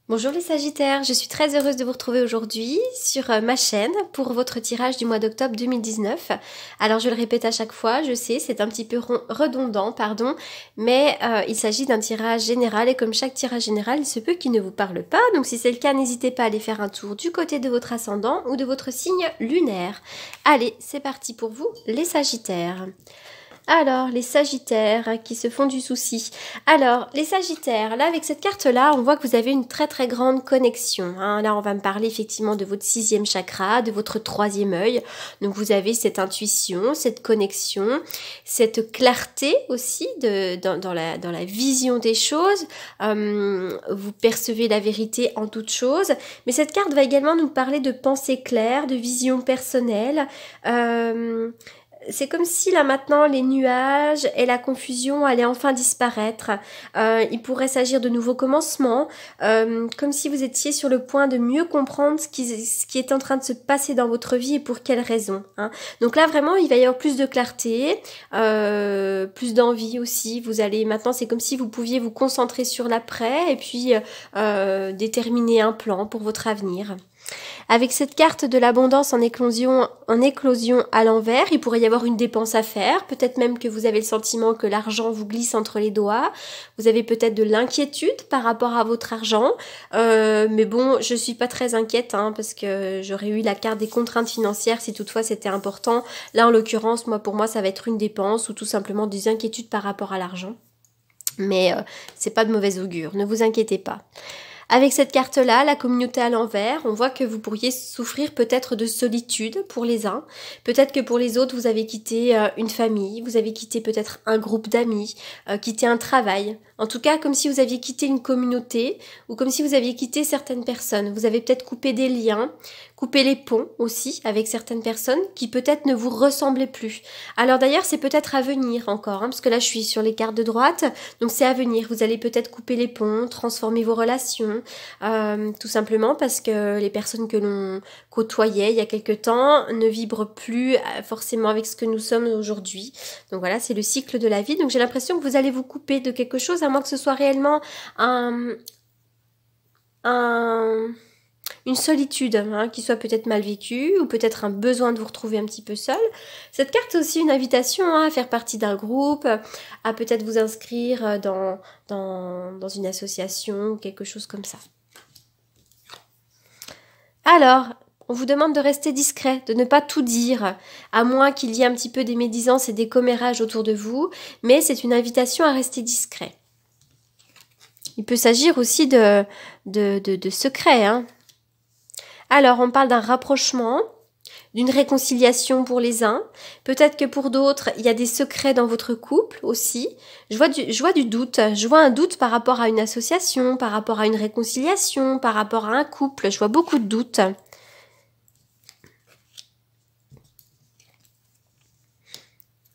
Bonjour les Sagittaires, je suis très heureuse de vous retrouver aujourd'hui sur ma chaîne pour votre tirage du mois d'octobre 2019. Alors je le répète à chaque fois, je sais c'est un petit peu redondant, pardon, mais il s'agit d'un tirage général et comme chaque tirage général, il se peut qu'il ne vous parle pas. Donc si c'est le cas, n'hésitez pas à aller faire un tour du côté de votre ascendant ou de votre signe lunaire. Allez, c'est parti pour vous les Sagittaires. Alors, les Sagittaires qui se font du souci. Alors, les Sagittaires, là, avec cette carte-là, on voit que vous avez une très très grande connexion. Hein. Là, on va me parler effectivement de votre 6e chakra, de votre 3e œil. Donc, vous avez cette intuition, cette connexion, cette clarté aussi dans la vision des choses. Vous percevez la vérité en toute chose. Mais cette carte va également nous parler de pensée claire, de vision personnelle. C'est comme si là maintenant les nuages et la confusion allaient enfin disparaître. Il pourrait s'agir de nouveaux commencements, comme si vous étiez sur le point de mieux comprendre ce qui est en train de se passer dans votre vie et pour quelles raisons. Hein. Donc là vraiment il va y avoir plus de clarté, plus d'envie aussi. Vous allez maintenant c'est comme si vous pouviez vous concentrer sur l'après et puis déterminer un plan pour votre avenir. Avec cette carte de l'abondance en éclosion à l'envers, il pourrait y avoir une dépense à faire. Peut-être même que vous avez le sentiment que l'argent vous glisse entre les doigts. Vous avez peut-être de l'inquiétude par rapport à votre argent. Mais bon, je suis pas très inquiète hein, parce que j'aurais eu la carte des contraintes financières si toutefois c'était important. Là, en l'occurrence, pour moi, ça va être une dépense ou tout simplement des inquiétudes par rapport à l'argent. Mais c'est pas de mauvais augure, ne vous inquiétez pas. Avec cette carte-là, la communauté à l'envers, on voit que vous pourriez souffrir peut-être de solitude pour les uns. Peut-être que pour les autres, vous avez quitté une famille, vous avez quitté peut-être un groupe d'amis, quitté un travail. En tout cas, comme si vous aviez quitté une communauté ou comme si vous aviez quitté certaines personnes. Vous avez peut-être coupé des liens, coupé les ponts aussi avec certaines personnes qui peut-être ne vous ressemblaient plus. Alors d'ailleurs, c'est peut-être à venir encore, hein, parce que là, je suis sur les cartes de droite, donc c'est à venir. Vous allez peut-être couper les ponts, transformer vos relations, tout simplement parce que les personnes que l'on côtoyait il y a quelque temps ne vibrent plus forcément avec ce que nous sommes aujourd'hui. Donc voilà, c'est le cycle de la vie. Donc j'ai l'impression que vous allez vous couper de quelque chose, à moins que ce soit réellement une solitude hein, qui soit peut-être mal vécue ou peut-être un besoin de vous retrouver un petit peu seul. Cette carte est aussi une invitation hein, à faire partie d'un groupe, à peut-être vous inscrire dans une association ou quelque chose comme ça. Alors, on vous demande de rester discret, de ne pas tout dire, à moins qu'il y ait un petit peu des médisances et des commérages autour de vous, mais c'est une invitation à rester discret. Il peut s'agir aussi de secrets. Hein. Alors, on parle d'un rapprochement, d'une réconciliation pour les uns. Peut-être que pour d'autres, il y a des secrets dans votre couple aussi. Je vois du doute. Je vois un doute par rapport à une association, par rapport à une réconciliation, par rapport à un couple. Je vois beaucoup de doutes.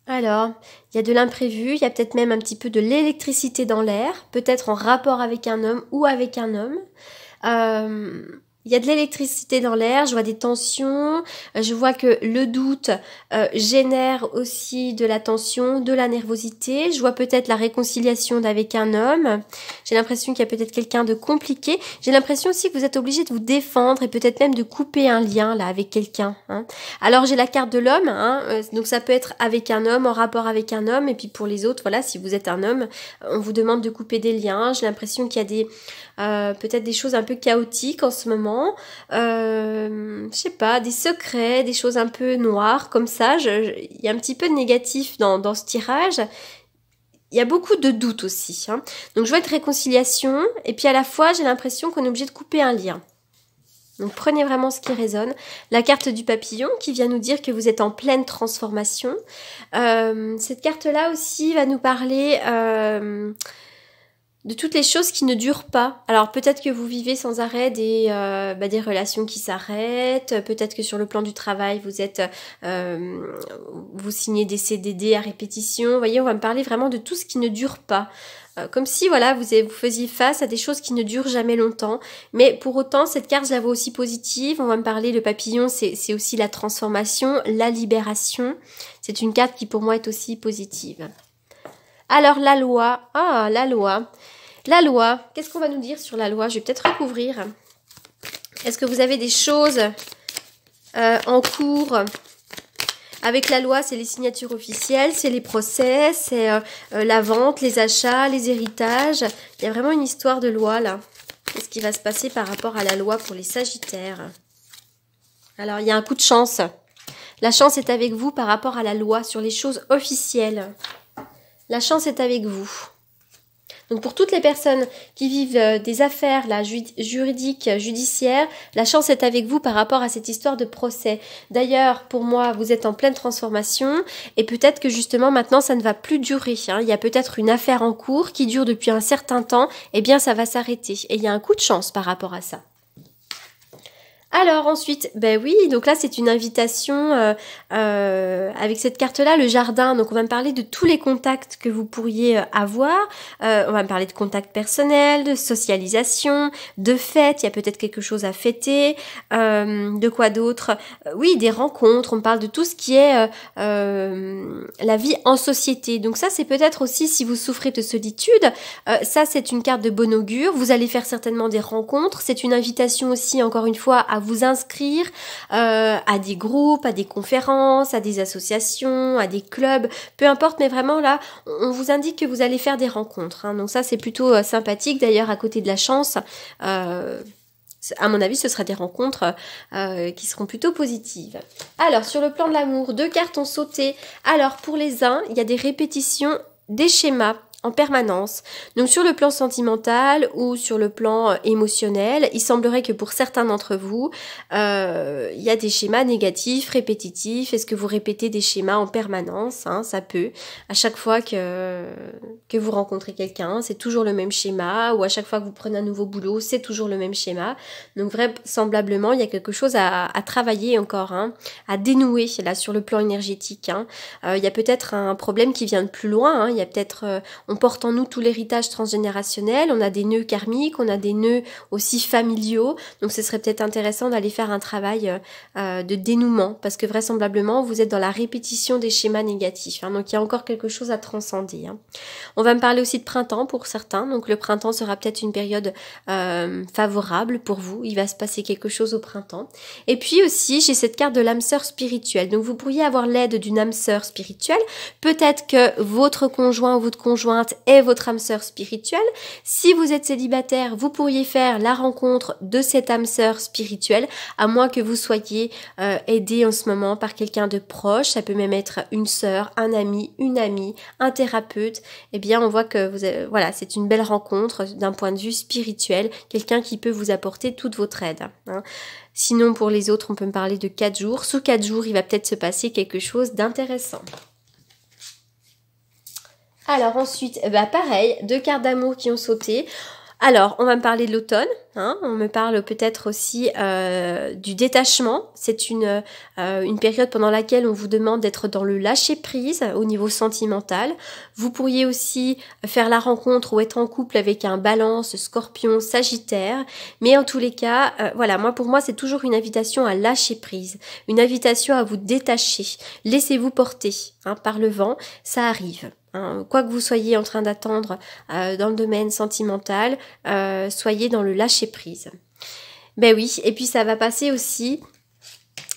Alors, il y a de l'imprévu, il y a peut-être même un petit peu de l'électricité dans l'air, peut-être en rapport avec un homme ou avec un homme. Il y a de l'électricité dans l'air, je vois des tensions, je vois que le doute génère aussi de la tension, de la nervosité, je vois peut-être la réconciliation avec un homme, j'ai l'impression qu'il y a peut-être quelqu'un de compliqué, j'ai l'impression aussi que vous êtes obligé de vous défendre et peut-être même de couper un lien là avec quelqu'un. Hein. Alors j'ai la carte de l'homme, hein, donc ça peut être avec un homme, en rapport avec un homme, et puis pour les autres, voilà, si vous êtes un homme, on vous demande de couper des liens, j'ai l'impression qu'il y a des peut-être des choses un peu chaotiques en ce moment, je sais pas, des secrets, des choses un peu noires comme ça, il y a un petit peu de négatif dans ce tirage, il y a beaucoup de doutes aussi, hein. Donc je vois une réconciliation et puis à la fois j'ai l'impression qu'on est obligé de couper un lien. Donc prenez vraiment ce qui résonne. La carte du papillon qui vient nous dire que vous êtes en pleine transformation. Cette carte-là aussi va nous parler de toutes les choses qui ne durent pas. Alors peut-être que vous vivez sans arrêt des relations qui s'arrêtent, peut-être que sur le plan du travail vous signez des CDD à répétition. Vous voyez, on va me parler vraiment de tout ce qui ne dure pas. Comme si voilà vous faisiez face à des choses qui ne durent jamais longtemps. Mais pour autant, cette carte, je la vois aussi positive. On va me parler, le papillon, c'est aussi la transformation, la libération. C'est une carte qui pour moi est aussi positive. Alors la loi, la loi. La loi, qu'est-ce qu'on va nous dire sur la loi? Je vais peut-être recouvrir. Est-ce que vous avez des choses en cours? Avec la loi, c'est les signatures officielles, c'est les procès, c'est la vente, les achats, les héritages. Il y a vraiment une histoire de loi là. Qu'est-ce qui va se passer par rapport à la loi pour les Sagittaires? Alors, il y a un coup de chance. La chance est avec vous par rapport à la loi sur les choses officielles. La chance est avec vous. Donc pour toutes les personnes qui vivent des affaires là, juridiques, judiciaires, la chance est avec vous par rapport à cette histoire de procès. D'ailleurs, pour moi, vous êtes en pleine transformation et peut-être que justement maintenant ça ne va plus durer. Hein. Il y a peut-être une affaire en cours qui dure depuis un certain temps, eh bien ça va s'arrêter. Et il y a un coup de chance par rapport à ça. Alors ensuite, ben oui, donc là c'est une invitation avec cette carte-là, le jardin. Donc on va me parler de tous les contacts que vous pourriez avoir. On va me parler de contacts personnels, de socialisation, de fêtes. Il y a peut-être quelque chose à fêter. De quoi d'autre? Oui, des rencontres. On parle de tout ce qui est la vie en société. Donc ça c'est peut-être aussi si vous souffrez de solitude. Ça c'est une carte de bon augure. Vous allez faire certainement des rencontres. C'est une invitation aussi, encore une fois, à vous inscrire à des groupes, à des conférences, à des associations, à des clubs, peu importe, mais vraiment là, on vous indique que vous allez faire des rencontres. Hein. Donc ça, c'est plutôt sympathique. D'ailleurs, à côté de la chance, à mon avis, ce sera des rencontres qui seront plutôt positives. Alors, sur le plan de l'amour, 2 cartes ont sauté. Alors, pour les uns, il y a des répétitions des schémas en permanence. Donc sur le plan sentimental ou sur le plan émotionnel, il semblerait que pour certains d'entre vous, il y a des schémas négatifs, répétitifs. Est-ce que vous répétez des schémas en permanence? Hein, ça peut. À chaque fois que vous rencontrez quelqu'un, c'est toujours le même schéma. Ou à chaque fois que vous prenez un nouveau boulot, c'est toujours le même schéma. Donc vraisemblablement, il y a quelque chose à travailler encore, hein, à dénouer là sur le plan énergétique. Hein. Il y a peut-être un problème qui vient de plus loin. Hein. Il y a peut-être... on porte en nous tout l'héritage transgénérationnel, on a des nœuds karmiques, on a des nœuds aussi familiaux, donc ce serait peut-être intéressant d'aller faire un travail de dénouement, parce que vraisemblablement vous êtes dans la répétition des schémas négatifs, hein, donc il y a encore quelque chose à transcender. Hein. On va me parler aussi de printemps pour certains, donc le printemps sera peut-être une période favorable pour vous, il va se passer quelque chose au printemps. Et puis aussi, j'ai cette carte de l'âme sœur spirituelle, donc vous pourriez avoir l'aide d'une âme sœur spirituelle, peut-être que votre conjoint ou votre conjointe est votre âme sœur spirituelle. Si vous êtes célibataire, vous pourriez faire la rencontre de cette âme sœur spirituelle, à moins que vous soyez aidé en ce moment par quelqu'un de proche. Ça peut même être une sœur, un ami, une amie, un thérapeute. Eh bien, on voit que vous avez, voilà, c'est une belle rencontre d'un point de vue spirituel, quelqu'un qui peut vous apporter toute votre aide. Hein. Sinon, pour les autres, on peut me parler de 4 jours. Sous 4 jours, il va peut-être se passer quelque chose d'intéressant. Alors ensuite, bah pareil, 2 cartes d'amour qui ont sauté. Alors, on va me parler de l'automne, hein, on me parle peut-être aussi du détachement. C'est une période pendant laquelle on vous demande d'être dans le lâcher-prise au niveau sentimental. Vous pourriez aussi faire la rencontre ou être en couple avec un balance, scorpion, sagittaire. Mais en tous les cas, voilà, pour moi, c'est toujours une invitation à lâcher-prise, une invitation à vous détacher. Laissez-vous porter hein, par le vent, ça arrive. Hein, quoi que vous soyez en train d'attendre dans le domaine sentimental, soyez dans le lâcher-prise. Ben oui, et puis ça va passer aussi,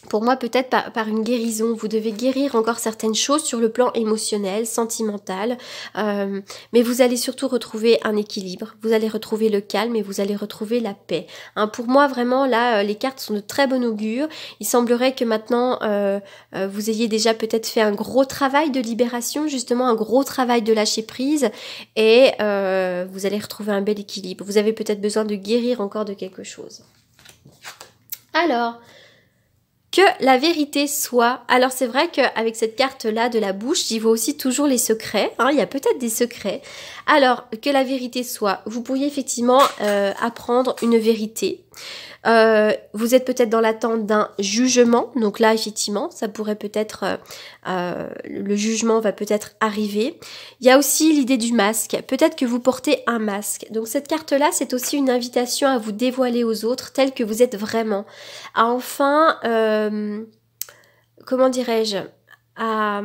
pour moi peut-être par une guérison. Vous devez guérir encore certaines choses sur le plan émotionnel, sentimental, mais vous allez surtout retrouver un équilibre, vous allez retrouver le calme et vous allez retrouver la paix. Hein, pour moi vraiment là, les cartes sont de très bon augure. Il semblerait que maintenant vous ayez déjà peut-être fait un gros travail de libération, justement un gros travail de lâcher prise et vous allez retrouver un bel équilibre. Vous avez peut-être besoin de guérir encore de quelque chose. Alors, que la vérité soit. Alors c'est vrai qu'avec cette carte-là de la bouche, j'y vois aussi toujours les secrets. Hein, il y a peut-être des secrets. Alors, que la vérité soit. Vous pourriez effectivement apprendre une vérité. Vous êtes peut-être dans l'attente d'un jugement. Donc là, effectivement, ça pourrait peut-être... le jugement va peut-être arriver. Il y a aussi l'idée du masque. Peut-être que vous portez un masque. Donc cette carte-là, c'est aussi une invitation à vous dévoiler aux autres tel que vous êtes vraiment. À enfin... comment dirais-je, à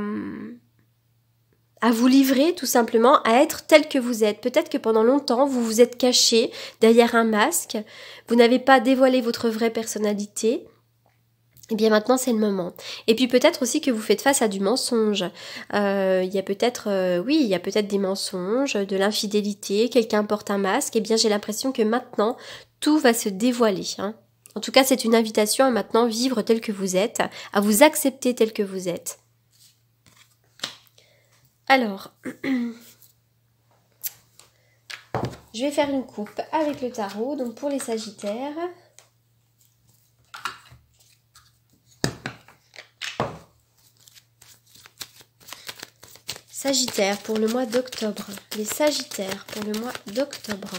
à vous livrer tout simplement, à être tel que vous êtes. Peut-être que pendant longtemps, vous vous êtes caché derrière un masque, vous n'avez pas dévoilé votre vraie personnalité. Et bien maintenant c'est le moment. Et puis peut-être aussi que vous faites face à du mensonge. Il y a peut-être, oui, il y a peut-être des mensonges, de l'infidélité, quelqu'un porte un masque. Et bien j'ai l'impression que maintenant tout va se dévoiler. Hein. En tout cas c'est une invitation à maintenant vivre tel que vous êtes, à vous accepter tel que vous êtes. Alors, je vais faire une coupe avec le tarot, donc pour les Sagittaires. Sagittaire pour le mois d'octobre. Les Sagittaires pour le mois d'octobre.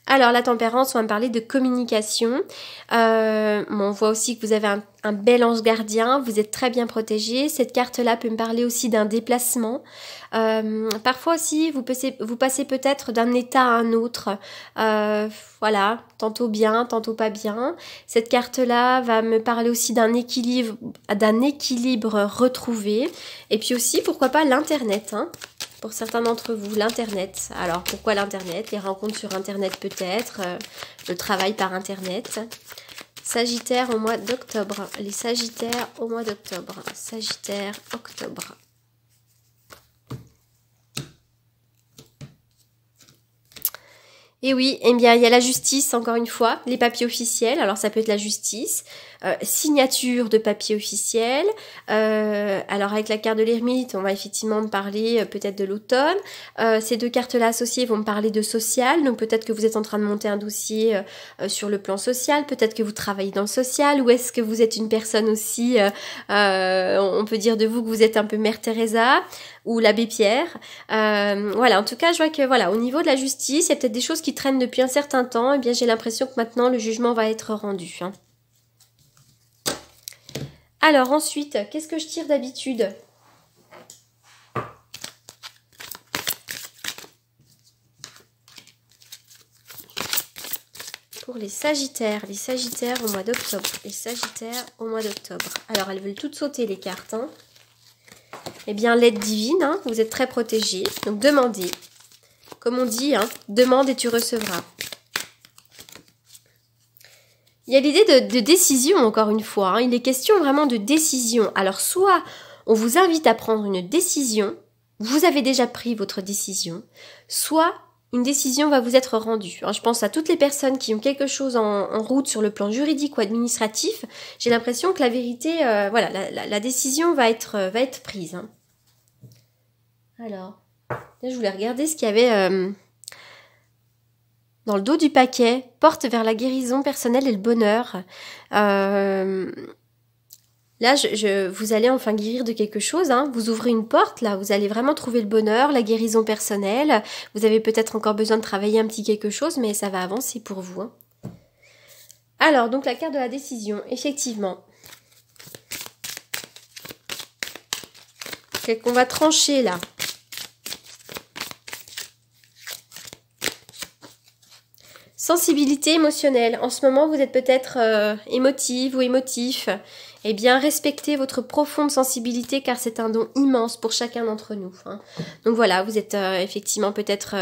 Alors, la tempérance, on va me parler de communication. On voit aussi que vous avez un bel ange gardien, vous êtes très bien protégé. Cette carte-là peut me parler aussi d'un déplacement. Parfois aussi, vous passez peut-être d'un état à un autre. Voilà, tantôt bien, tantôt pas bien. Cette carte-là va me parler aussi d'un équilibre retrouvé. Et puis aussi, pourquoi pas l'Internet, hein. Pour certains d'entre vous, l'Internet. Alors, pourquoi l'Internet? Les rencontres sur Internet peut-être, le travail par Internet. Sagittaire au mois d'octobre. Les Sagittaires au mois d'octobre. Sagittaire, octobre. Et oui, eh bien, il y a la justice, encore une fois, les papiers officiels. Alors, ça peut être la justice, signature de papiers officiels. Alors, avec la carte de l'ermite, on va effectivement me parler peut-être de l'automne. Ces deux cartes-là associées vont me parler de social. Donc, peut-être que vous êtes en train de monter un dossier sur le plan social. Peut-être que vous travaillez dans le social. Ou est-ce que vous êtes une personne aussi, on peut dire de vous que vous êtes un peu Mère Teresa ou l'abbé Pierre. Voilà, en tout cas, je vois que voilà, au niveau de la justice, il y a peut-être des choses qui traînent depuis un certain temps. Et bien, j'ai l'impression que maintenant, le jugement va être rendu. Hein. Alors, ensuite, qu'est-ce que je tire d'habitude? Pour les Sagittaires au mois d'octobre. Les Sagittaires au mois d'octobre. Alors, elles veulent toutes sauter, les cartes. Hein. Eh bien, l'aide divine, hein, vous êtes très protégés. Donc, demandez. Comme on dit, hein, demande et tu recevras. Il y a l'idée de décision, encore une fois. Hein. Il est question vraiment de décision. Alors, soit on vous invite à prendre une décision, vous avez déjà pris votre décision, soit une décision va vous être rendue. Alors, je pense à toutes les personnes qui ont quelque chose en route sur le plan juridique ou administratif. J'ai l'impression que la vérité, voilà, la décision va être prise. Hein. Alors, là, je voulais regarder ce qu'il y avait dans le dos du paquet. Porte vers la guérison personnelle et le bonheur. Là, vous allez enfin guérir de quelque chose. Hein. Vous ouvrez une porte, là, vous allez vraiment trouver le bonheur, la guérison personnelle. Vous avez peut-être encore besoin de travailler un petit quelque chose, mais ça va avancer pour vous. Hein. Alors, donc la carte de la décision, effectivement. Qu'on va trancher, là. Sensibilité émotionnelle. En ce moment, vous êtes peut-être émotive ou émotif. Eh bien, respectez votre profonde sensibilité car c'est un don immense pour chacun d'entre nous. Hein. Donc voilà, vous êtes effectivement peut-être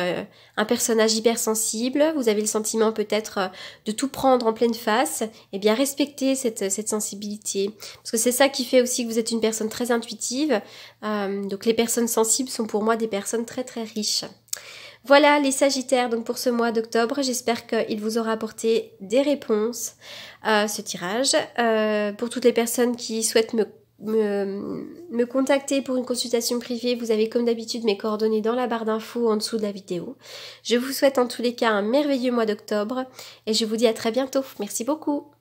un personnage hypersensible. Vous avez le sentiment peut-être de tout prendre en pleine face. Eh bien, respectez cette sensibilité. Parce que c'est ça qui fait aussi que vous êtes une personne très intuitive. Donc les personnes sensibles sont pour moi des personnes très très riches. Voilà les Sagittaires donc pour ce mois d'octobre. J'espère qu'il vous aura apporté des réponses à ce tirage. Pour toutes les personnes qui souhaitent me contacter pour une consultation privée, vous avez comme d'habitude mes coordonnées dans la barre d'infos en dessous de la vidéo. Je vous souhaite en tous les cas un merveilleux mois d'octobre et je vous dis à très bientôt. Merci beaucoup.